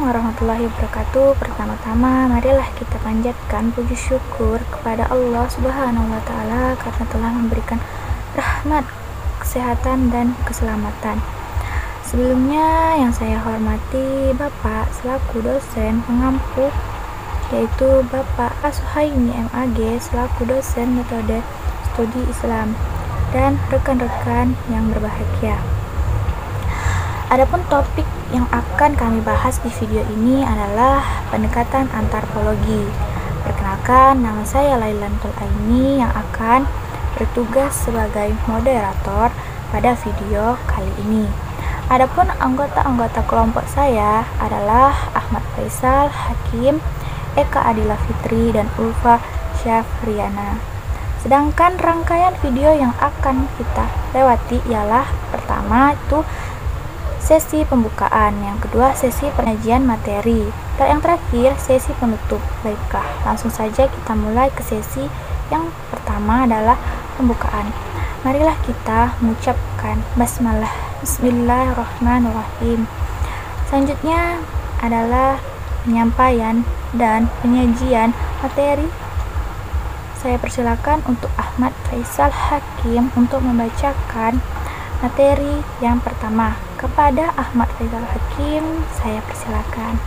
warahmatullahi wabarakatuh. Pertama-tama, marilah kita panjatkan puji syukur kepada Allah Subhanahu wa Ta'ala karena telah memberikan rahmat, kesehatan, dan keselamatan. Sebelumnya, yang saya hormati Bapak selaku dosen pengampu, yaitu Bapak Suhaimi MAG selaku dosen metode studi Islam, dan rekan-rekan yang berbahagia. Adapun topik yang akan kami bahas di video ini adalah pendekatan antropologi. Perkenalkan, nama saya Lailantul Aini yang akan bertugas sebagai moderator pada video kali ini. Adapun anggota-anggota kelompok saya adalah Ahmad Faisal Hakim, Eka Adila Fitri, dan Ulfa Syafriana. Sedangkan rangkaian video yang akan kita lewati ialah pertama itu sesi pembukaan, yang kedua sesi penyajian materi, dan yang terakhir sesi penutup. Baiklah, langsung saja kita mulai ke sesi yang pertama adalah pembukaan. Marilah kita mengucapkan basmalah, bismillahirrahmanirrahim. Selanjutnya adalah penyampaian dan penyajian materi. Saya persilakan untuk Ahmad Faisal Hakim untuk membacakan materi yang pertama. Kepada Ahmad Faisal Hakim, saya persilakan.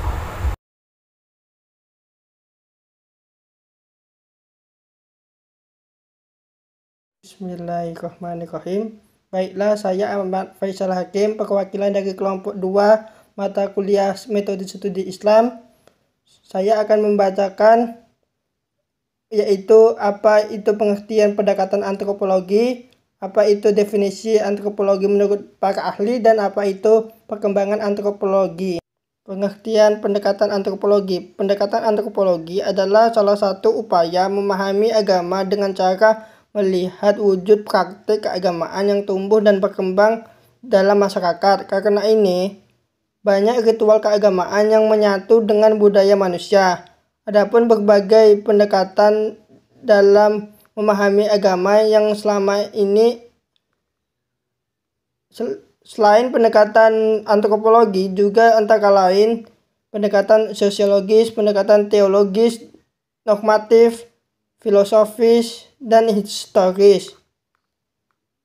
Bismillahirrahmanirrahim. Baiklah, saya Ahmad Faisal Hakim, perwakilan dari kelompok 2 mata kuliah metode studi Islam. Saya akan membacakan yaitu apa itu pengertian pendekatan antropologi, apa itu definisi antropologi menurut para ahli, dan apa itu perkembangan antropologi. Pengertian pendekatan antropologi. Pendekatan antropologi adalah salah satu upaya memahami agama dengan cara melihat wujud praktik keagamaan yang tumbuh dan berkembang dalam masyarakat. Karena ini, banyak ritual keagamaan yang menyatu dengan budaya manusia. Adapun berbagai pendekatan dalam memahami agama yang selama ini, selain pendekatan antropologi, juga antara lain pendekatan sosiologis, pendekatan teologis, normatif, filosofis, dan historis.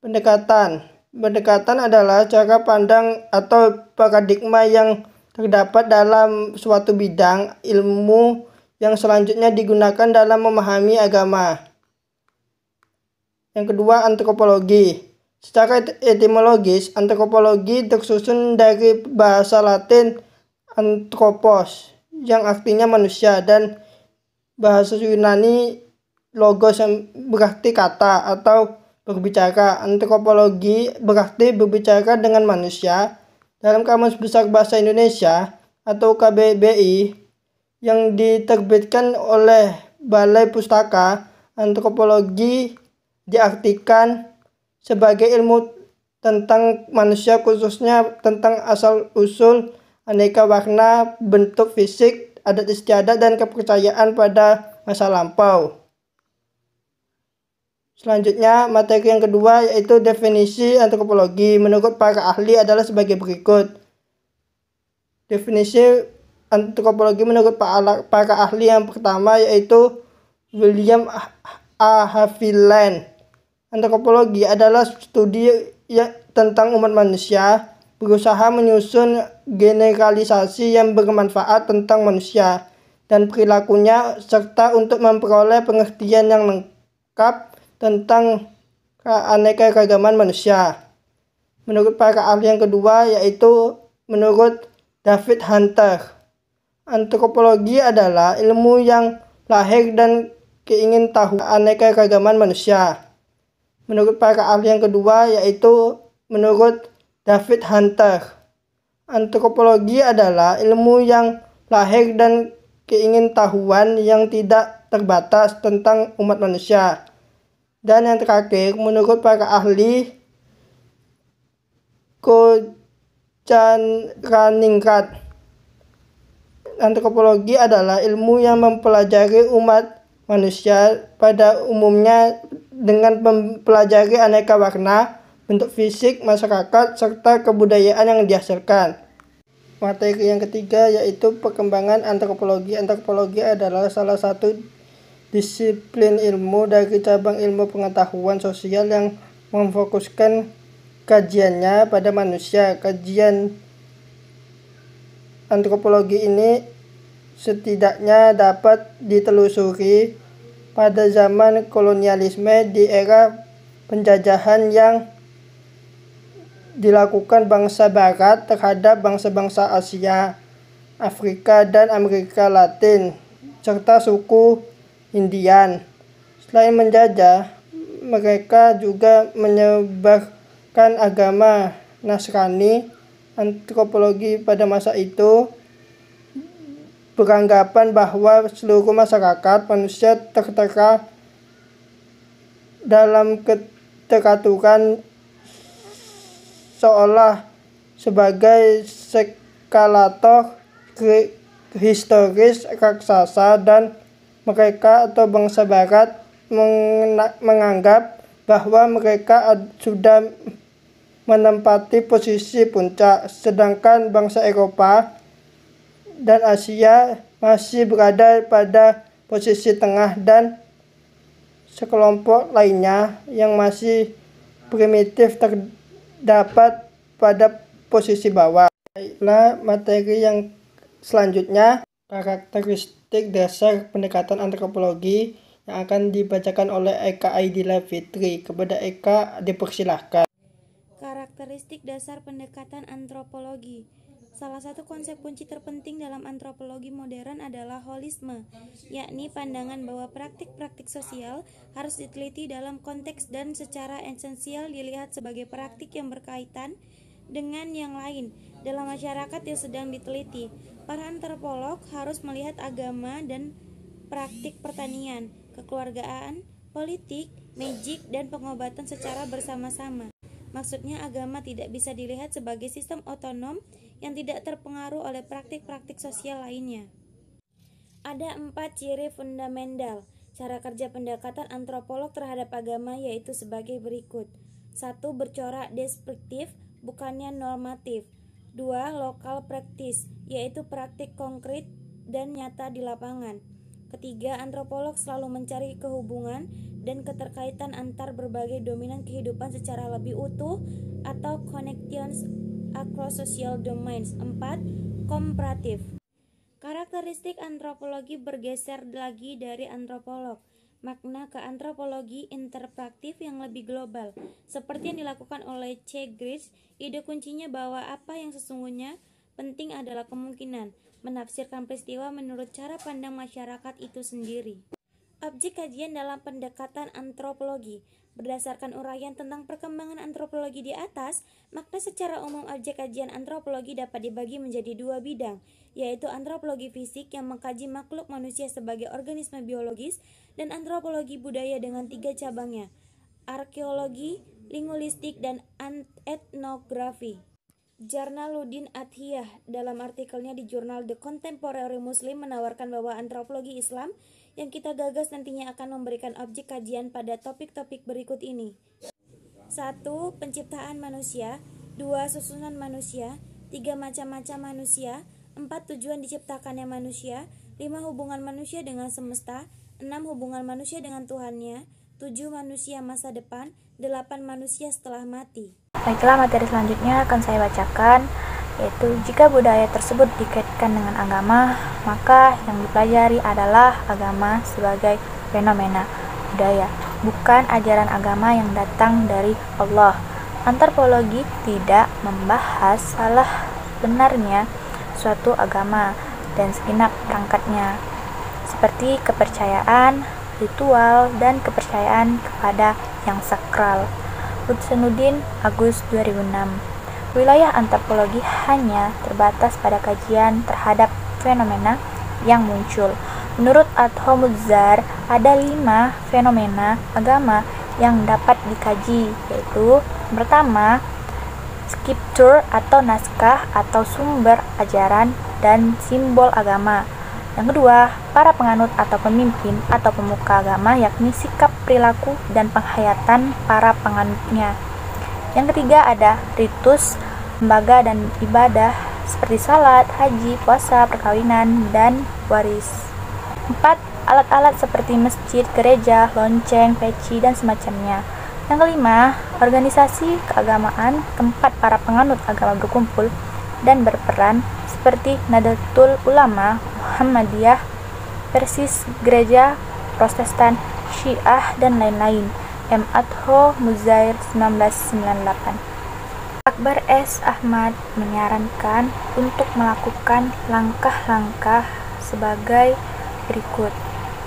Pendekatan adalah cara pandang atau paradigma yang terdapat dalam suatu bidang ilmu yang selanjutnya digunakan dalam memahami agama. Yang kedua, antropologi. Secara etimologis, antropologi tersusun dari bahasa Latin anthropos, yang artinya manusia, dan bahasa Yunani logos, yang berarti kata atau berbicara. Antropologi berarti berbicara dengan manusia. Dalam Kamus Besar Bahasa Indonesia atau KBBI yang diterbitkan oleh Balai Pustaka, antropologi diartikan sebagai ilmu tentang manusia, khususnya tentang asal-usul, aneka warna, bentuk fisik, adat istiadat, dan kepercayaan pada masa lampau. Selanjutnya, materi yang kedua yaitu definisi antropologi menurut para ahli adalah sebagai berikut. Definisi antropologi menurut para ahli yang pertama yaitu William A. Haviland. Antropologi adalah studi tentang umat manusia, berusaha menyusun generalisasi yang bermanfaat tentang manusia dan perilakunya, serta untuk memperoleh pengertian yang lengkap tentang keanekaragaman manusia. Menurut para ahli yang kedua yaitu menurut David Hunter, antropologi adalah ilmu yang lahir dan keingintahuan keanekaragaman manusia. Menurut para ahli yang kedua yaitu menurut David Hunter, antropologi adalah ilmu yang lahir dan keingintahuan yang tidak terbatas tentang umat manusia. Dan yang terakhir, menurut para ahli Kojanraningrat, antropologi adalah ilmu yang mempelajari umat manusia pada umumnya dengan mempelajari aneka warna, bentuk fisik masyarakat, serta kebudayaan yang dihasilkan. materi yang ketiga yaitu perkembangan antropologi. Antropologi adalah salah satu disiplin ilmu dari cabang ilmu pengetahuan sosial yang memfokuskan kajiannya pada manusia. Kajian antropologi ini setidaknya dapat ditelusuri pada zaman kolonialisme di era penjajahan yang dilakukan bangsa Barat terhadap bangsa-bangsa Asia, Afrika, dan Amerika Latin, serta suku Indian. Selain menjajah, mereka juga menyebarkan agama Nasrani. Antropologi pada masa itu beranggapan bahwa seluruh masyarakat manusia tertera dalam keteraturan seolah sebagai eskalator historis raksasa, dan mereka atau bangsa Barat menganggap bahwa mereka sudah menempati posisi puncak, sedangkan bangsa Eropa dan Asia masih berada pada posisi tengah, dan sekelompok lainnya yang masih primitif terdapat pada posisi bawah. Baiklah, materi yang selanjutnya, karakteristik dasar pendekatan antropologi, yang akan dibacakan oleh Eka Aidila Fitri. Kepada Eka dipersilahkan. Karakteristik dasar pendekatan antropologi. Salah satu konsep kunci terpenting dalam antropologi modern adalah holisme, yakni pandangan bahwa praktik-praktik sosial harus diteliti dalam konteks dan secara esensial dilihat sebagai praktik yang berkaitan dengan yang lain dalam masyarakat yang sedang diteliti. Para antropolog harus melihat agama dan praktik pertanian, kekeluargaan, politik, magic, dan pengobatan secara bersama-sama. Maksudnya, agama tidak bisa dilihat sebagai sistem otonom yang tidak terpengaruh oleh praktik-praktik sosial lainnya. Ada 4 ciri fundamental cara kerja pendekatan antropolog terhadap agama, yaitu sebagai berikut. 1. Bercorak deskriptif, bukannya normatif. 2. Lokal praktis, yaitu praktik konkret dan nyata di lapangan. Ketiga, antropolog selalu mencari kehubungan dan keterkaitan antar berbagai dominan kehidupan secara lebih utuh atau connections across social domains. 4. Komparatif. Karakteristik antropologi bergeser lagi dari antropolog, makna ke antropologi interpraktif yang lebih global. Seperti yang dilakukan oleh C. Grish, ide kuncinya bahwa apa yang sesungguhnya penting adalah kemungkinan menafsirkan peristiwa menurut cara pandang masyarakat itu sendiri. Objek kajian dalam pendekatan antropologi. Berdasarkan uraian tentang perkembangan antropologi di atas, makna secara umum objek kajian antropologi dapat dibagi menjadi 2 bidang, yaitu antropologi fisik yang mengkaji makhluk manusia sebagai organisme biologis, dan antropologi budaya dengan 3 cabangnya, arkeologi, linguistik, dan etnografi. Jarnaluddin Athiyah dalam artikelnya di jurnal The Contemporary Muslim menawarkan bahwa antropologi Islam yang kita gagas nantinya akan memberikan objek kajian pada topik-topik berikut ini. 1. Penciptaan manusia. 2. Susunan manusia. 3. Macam-macam manusia. 4. Tujuan diciptakannya manusia. 5. Hubungan manusia dengan semesta. 6. Hubungan manusia dengan Tuhannya. 7. Manusia masa depan. 8. Manusia setelah mati. Baiklah, materi selanjutnya akan saya bacakan, yaitu jika budaya tersebut dikaitkan dengan agama, maka yang dipelajari adalah agama sebagai fenomena budaya, bukan ajaran agama yang datang dari Allah. Antropologi tidak membahas salah benarnya suatu agama dan segenap perangkatnya, seperti kepercayaan, ritual, dan kepercayaan kepada yang sakral. Lutsenuddin, Agus 2006. Wilayah antropologi hanya terbatas pada kajian terhadap fenomena yang muncul. Menurut Adhomuzzar, ada 5 fenomena agama yang dapat dikaji, yaitu pertama, scripture atau naskah atau sumber ajaran dan simbol agama. Yang kedua, para penganut atau pemimpin atau pemuka agama, yakni sikap, perilaku, dan penghayatan para penganutnya. Yang ketiga ada ritus, lembaga dan ibadah seperti salat, haji, puasa, perkawinan, dan waris. 4. Alat-alat seperti masjid, gereja, lonceng, peci, dan semacamnya. Yang kelima, organisasi keagamaan tempat para penganut agama berkumpul dan berperan seperti Nahdlatul Ulama, Muhammadiyah, Persis, Gereja Protestan, Syiah, dan lain-lain. M. Adho Muzair 1998. Akbar S. Ahmad menyarankan untuk melakukan langkah-langkah sebagai berikut.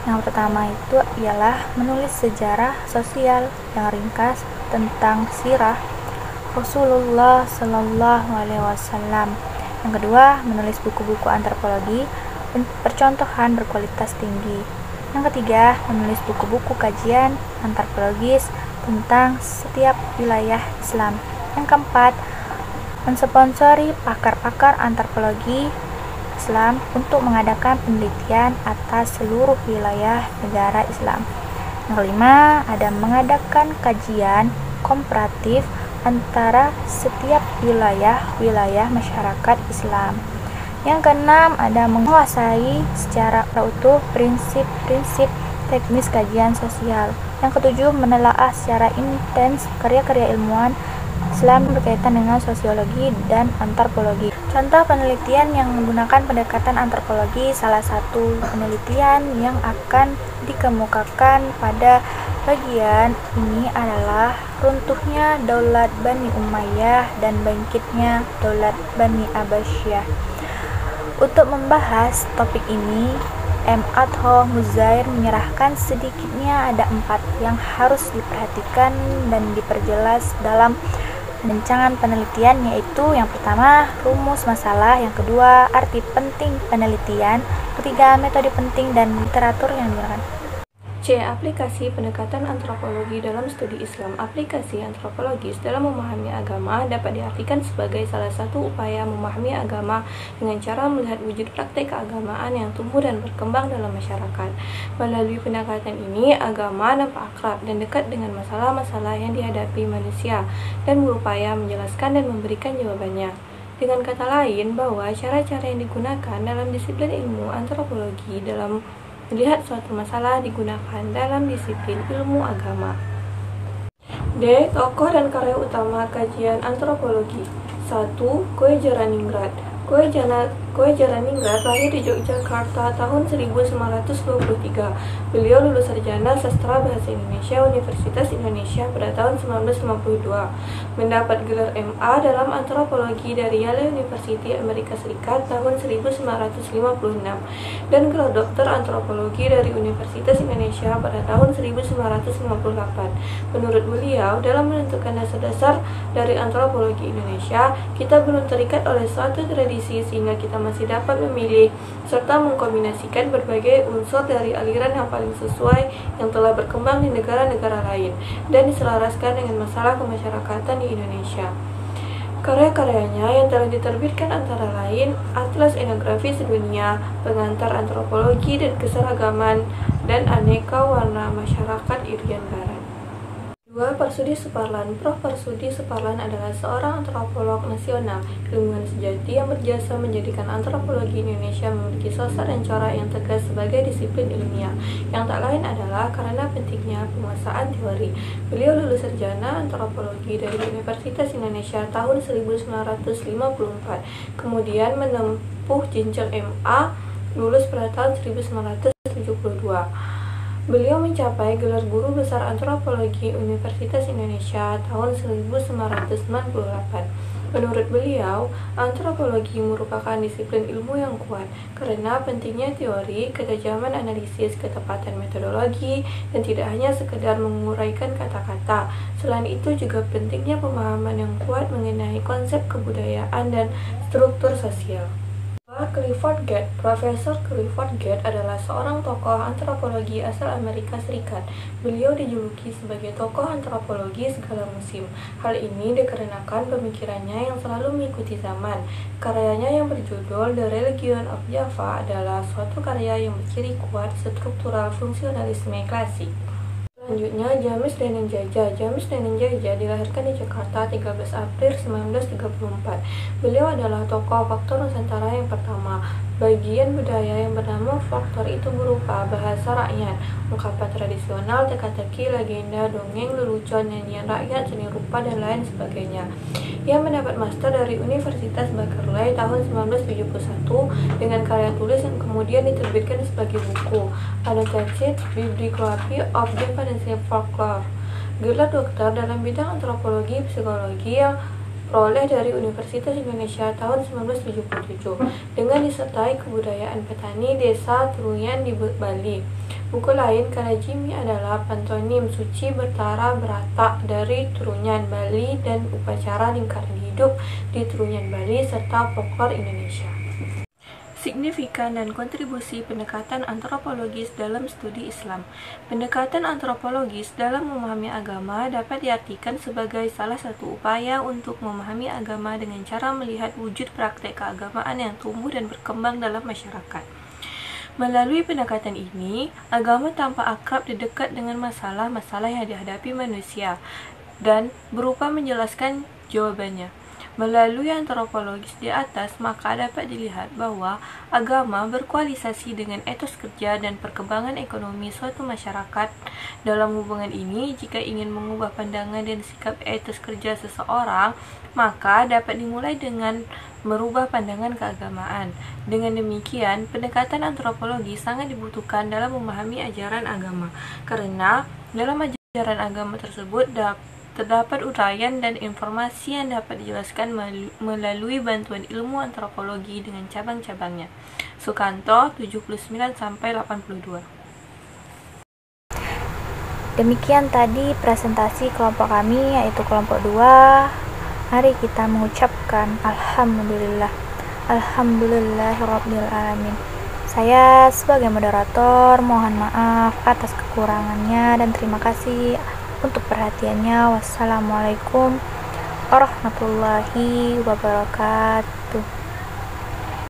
Yang pertama itu ialah menulis sejarah sosial yang ringkas tentang sirah Rasulullah Shallallahu Alaihi Wasallam. Yang kedua, menulis buku-buku antropologi percontohan berkualitas tinggi. Yang ketiga, menulis buku-buku kajian antropologis tentang setiap wilayah Islam. Yang keempat, mensponsori pakar-pakar antropologi Islam untuk mengadakan penelitian atas seluruh wilayah negara Islam. Yang kelima, ada mengadakan kajian komparatif antara setiap wilayah masyarakat Islam. Yang keenam, ada menguasai secara utuh prinsip-prinsip teknis kajian sosial. Yang ketujuh, menelaah secara intens karya-karya ilmuwan Islam berkaitan dengan sosiologi dan antropologi. Contoh penelitian yang menggunakan pendekatan antropologi, salah satu penelitian yang akan dikemukakan pada bagian ini adalah runtuhnya Daulat Bani Umayyah dan bangkitnya Daulat Bani Abbasiyah. Untuk membahas topik ini, M. Adho Muzair menyerahkan sedikitnya ada 4 yang harus diperhatikan dan diperjelas dalam rancangan penelitian, yaitu yang pertama, rumus masalah, yang kedua, arti penting penelitian, ketiga, metode penting dan literatur yang digunakan. C. Aplikasi pendekatan antropologi dalam studi Islam. Aplikasi antropologis dalam memahami agama dapat diartikan sebagai salah satu upaya memahami agama dengan cara melihat wujud praktek keagamaan yang tumbuh dan berkembang dalam masyarakat. Melalui pendekatan ini, agama nampak akrab dan dekat dengan masalah-masalah yang dihadapi manusia dan berupaya menjelaskan dan memberikan jawabannya. Dengan kata lain, bahwa cara-cara yang digunakan dalam disiplin ilmu antropologi dalam melihat suatu masalah digunakan dalam disiplin ilmu agama. D. Tokoh dan karya utama kajian antropologi. 1. Koy Jaraningrat. Koy Jaraningrat lahir di Yogyakarta tahun 1923. Beliau lulus sarjana sastra bahasa Indonesia Universitas Indonesia pada tahun 1952. Mendapat gelar MA dalam antropologi dari Yale University Amerika Serikat tahun 1956 dan gelar doktor antropologi dari Universitas Indonesia pada tahun 1958. Menurut beliau, dalam menentukan dasar-dasar dari antropologi Indonesia, kita belum terikat oleh suatu tradisi sehingga kita masih dapat memilih serta mengkombinasikan berbagai unsur dari aliran yang paling sesuai yang telah berkembang di negara-negara lain dan diselaraskan dengan masalah kemasyarakatan di Indonesia. Karya-karyanya yang telah diterbitkan antara lain Atlas Etnografi Sedunia, Pengantar Antropologi dan Keseragaman, dan Aneka Warna Masyarakat Irian Barat. 2. Persudi Suparlan. Prof. Persudi Suparlan adalah seorang antropolog nasional, ilmuwan sejati yang berjasa menjadikan antropologi Indonesia memiliki sosok dan corak yang tegas sebagai disiplin ilmiah, yang tak lain adalah karena pentingnya penguasaan teori. Beliau lulus sarjana antropologi dari Universitas Indonesia tahun 1954, kemudian menempuh jenjang MA, lulus pada tahun 1972. Beliau mencapai gelar Guru Besar Antropologi Universitas Indonesia tahun 1998. Menurut beliau, antropologi merupakan disiplin ilmu yang kuat karena pentingnya teori, ketajaman analisis, ketepatan metodologi, dan tidak hanya sekedar menguraikan kata-kata. Selain itu juga pentingnya pemahaman yang kuat mengenai konsep kebudayaan dan struktur sosial. Clifford Gett. Profesor Clifford Gett adalah seorang tokoh antropologi asal Amerika Serikat. Beliau dijuluki sebagai tokoh antropologi segala musim. Hal ini dikarenakan pemikirannya yang selalu mengikuti zaman. Karyanya yang berjudul The Religion of Java adalah suatu karya yang berciri kuat struktural fungsionalisme klasik. Selanjutnya, James Danenjaja. James Danenjaja dilahirkan di Jakarta 13 April 1934. Beliau adalah tokoh folklor Nusantara yang pertama. Bagian budaya yang bernama folklor itu berupa bahasa rakyat, ungkapan tradisional, teka-teki, legenda, dongeng, lelucon, nyanyian rakyat, seni rupa, dan lain sebagainya. Ia mendapat master dari Universitas Berkeley tahun 1971 dengan karya tulis yang kemudian diterbitkan sebagai buku Annotated Bibliography of Japanese Folklore. Gelar doktor dalam bidang antropologi psikologi yang peroleh dari Universitas Indonesia tahun 1977 dengan disertai kebudayaan petani desa Truyan di Bali. Buku lain karya Jimmy adalah Pantonim Suci Bertara Berata dari Trunyan Bali dan Upacara Lingkaran Hidup di Trunyan Bali serta Folklor Indonesia. Signifikan dan kontribusi pendekatan antropologis dalam studi Islam. Pendekatan antropologis dalam memahami agama dapat diartikan sebagai salah satu upaya untuk memahami agama dengan cara melihat wujud praktek keagamaan yang tumbuh dan berkembang dalam masyarakat. Melalui pendekatan ini, agama tampak akrab dan dekat dengan masalah-masalah yang dihadapi manusia dan berupa menjelaskan jawabannya. Melalui antropologis di atas, maka dapat dilihat bahwa agama berkoalisasi dengan etos kerja dan perkembangan ekonomi suatu masyarakat. Dalam hubungan ini, jika ingin mengubah pandangan dan sikap etos kerja seseorang, maka dapat dimulai dengan merubah pandangan keagamaan. Dengan demikian, pendekatan antropologi sangat dibutuhkan dalam memahami ajaran agama, karena dalam ajaran agama tersebut terdapat uraian dan informasi yang dapat dijelaskan melalui bantuan ilmu antropologi dengan cabang-cabangnya. Sukanto 79-82. Demikian tadi presentasi kelompok kami, yaitu kelompok 2. Mari kita mengucapkan Alhamdulillah. Alhamdulillahirabbil alamin. Saya sebagai moderator mohon maaf atas kekurangannya dan terima kasih untuk perhatiannya. Wassalamualaikum warahmatullahi wabarakatuh.